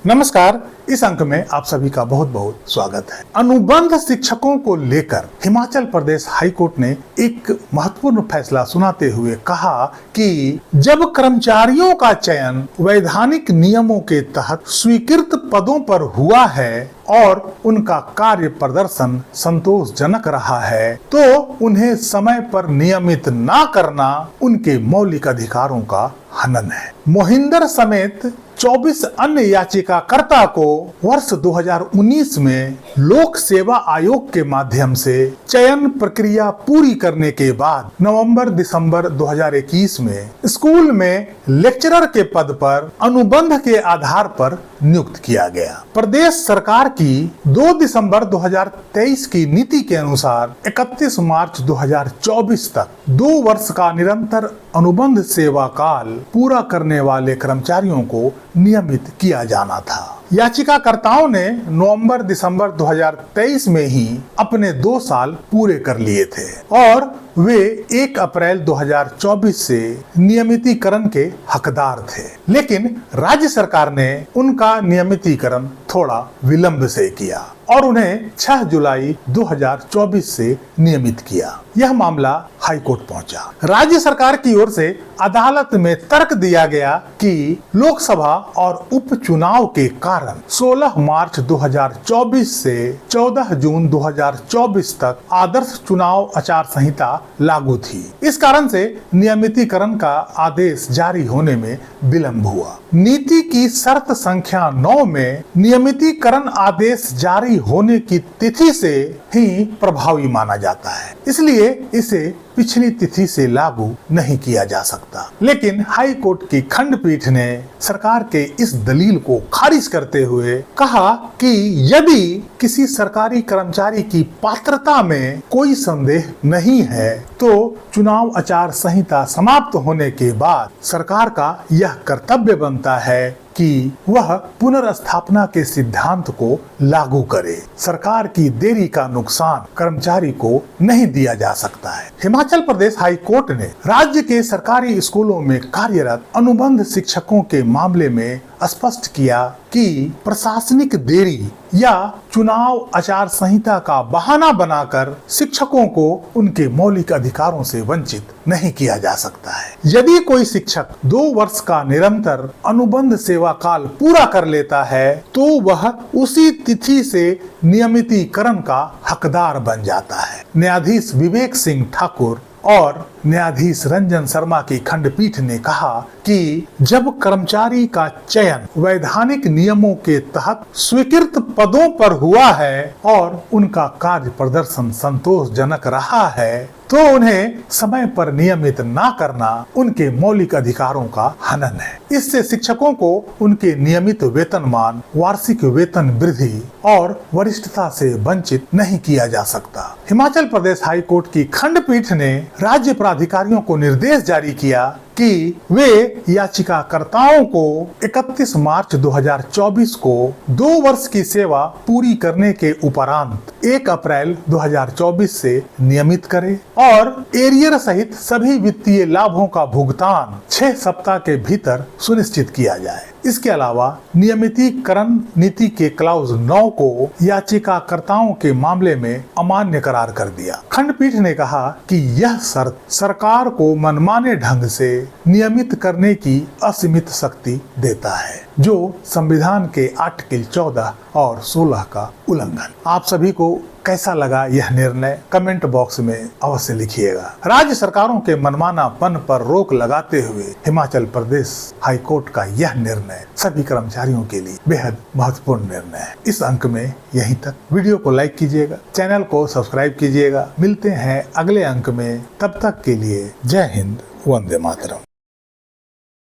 नमस्कार। इस अंक में आप सभी का बहुत बहुत स्वागत है। अनुबंध शिक्षकों को लेकर हिमाचल प्रदेश हाई कोर्ट ने एक महत्वपूर्ण फैसला सुनाते हुए कहा कि जब कर्मचारियों का चयन वैधानिक नियमों के तहत स्वीकृत पदों पर हुआ है और उनका कार्य प्रदर्शन संतोषजनक रहा है तो उन्हें समय पर नियमित ना करना उनके मौलिक अधिकारों का हनन है। मोहिंदर समेत 24 अन्य याचिकाकर्ता को वर्ष 2019 में लोक सेवा आयोग के माध्यम से चयन प्रक्रिया पूरी करने के बाद नवंबर-दिसंबर 2021 में स्कूल में लेक्चरर के पद पर अनुबंध के आधार पर नियुक्त किया गया। प्रदेश सरकार की 2 दिसंबर 2023 की नीति के अनुसार 31 मार्च 2024 तक 2 वर्ष का निरंतर अनुबंध सेवा काल पूरा करने वाले कर्मचारियों को नियमित किया जाना था। याचिकाकर्ताओं ने नवंबर-दिसंबर 2023 में ही अपने 2 साल पूरे कर लिए थे और वे 1 अप्रैल 2024 से नियमितीकरण के हकदार थे, लेकिन राज्य सरकार ने उनका नियमितीकरण थोड़ा विलंब से किया और उन्हें 6 जुलाई 2024 से नियमित किया। यह मामला हाई कोर्ट पहुंचा। राज्य सरकार की ओर से अदालत में तर्क दिया गया कि लोकसभा और उपचुनाव के कारण 16 मार्च 2024 से 14 जून 2024 तक आदर्श चुनाव आचार संहिता लागू थी। इस कारण से नियमितीकरण का आदेश जारी होने में विलंब हुआ। नीति की शर्त संख्या 9 में नियमितीकरण आदेश जारी होने की तिथि से ही प्रभावी माना जाता है, इसलिए इसे पिछली तिथि से लागू नहीं किया जा सकता। लेकिन हाई कोर्ट की खंडपीठ ने सरकार के इस दलील को खारिज करते हुए कहा कि यदि किसी सरकारी कर्मचारी की पात्रता में कोई संदेह नहीं है तो चुनाव आचार संहिता समाप्त होने के बाद सरकार का यह कर्तव्य बनता है कि वह पुनर्स्थापना के सिद्धांत को लागू करे। सरकार की देरी का नुकसान कर्मचारी को नहीं दिया जा सकता है। हिमाचल प्रदेश हाई कोर्ट ने राज्य के सरकारी स्कूलों में कार्यरत अनुबंध शिक्षकों के मामले में स्पष्ट किया कि प्रशासनिक देरी या चुनाव आचार संहिता का बहाना बनाकर शिक्षकों को उनके मौलिक अधिकारों से वंचित नहीं किया जा सकता है। यदि कोई शिक्षक 2 वर्ष का निरंतर अनुबंध सेवा काल पूरा कर लेता है तो वह उसी तिथि से नियमितीकरण का हकदार बन जाता है। न्यायाधीश विवेक सिंह ठाकुर और न्यायाधीश रंजन शर्मा की खंडपीठ ने कहा कि जब कर्मचारी का चयन वैधानिक नियमों के तहत स्वीकृत पदों पर हुआ है और उनका कार्य प्रदर्शन संतोषजनक रहा है तो उन्हें समय पर नियमित ना करना उनके मौलिक अधिकारों का हनन है। इससे शिक्षकों को उनके नियमित वेतनमान, वार्षिक वेतन वृद्धि और वरिष्ठता से वंचित नहीं किया जा सकता। हिमाचल प्रदेश हाई कोर्ट की खंडपीठ ने राज्य प्राधिकारियों को निर्देश जारी किया कि वे याचिकाकर्ताओं को 31 मार्च 2024 को 2 वर्ष की सेवा पूरी करने के उपरांत 1 अप्रैल 2024 से नियमित करें और एरियर सहित सभी वित्तीय लाभों का भुगतान 6 सप्ताह के भीतर सुनिश्चित किया जाए। इसके अलावा नियमितीकरण नीति के क्लाउज 9 को याचिकाकर्ताओं के मामले में अमान्य करार कर दिया। खंडपीठ ने कहा कि यह शर्त सरकार को मनमाने ढंग से नियमित करने की असीमित शक्ति देता है, जो संविधान के आर्टिकल 14 और 16 का उल्लंघन। आप सभी को कैसा लगा यह निर्णय कमेंट बॉक्स में अवश्य लिखिएगा। राज्य सरकारों के मनमानापन पर रोक लगाते हुए हिमाचल प्रदेश हाई कोर्ट का यह निर्णय सभी कर्मचारियों के लिए बेहद महत्वपूर्ण निर्णय है। इस अंक में यहीं तक। वीडियो को लाइक कीजिएगा, चैनल को सब्सक्राइब कीजिएगा। मिलते हैं अगले अंक में, तब तक के लिए जय हिंद, वंदे मातरम।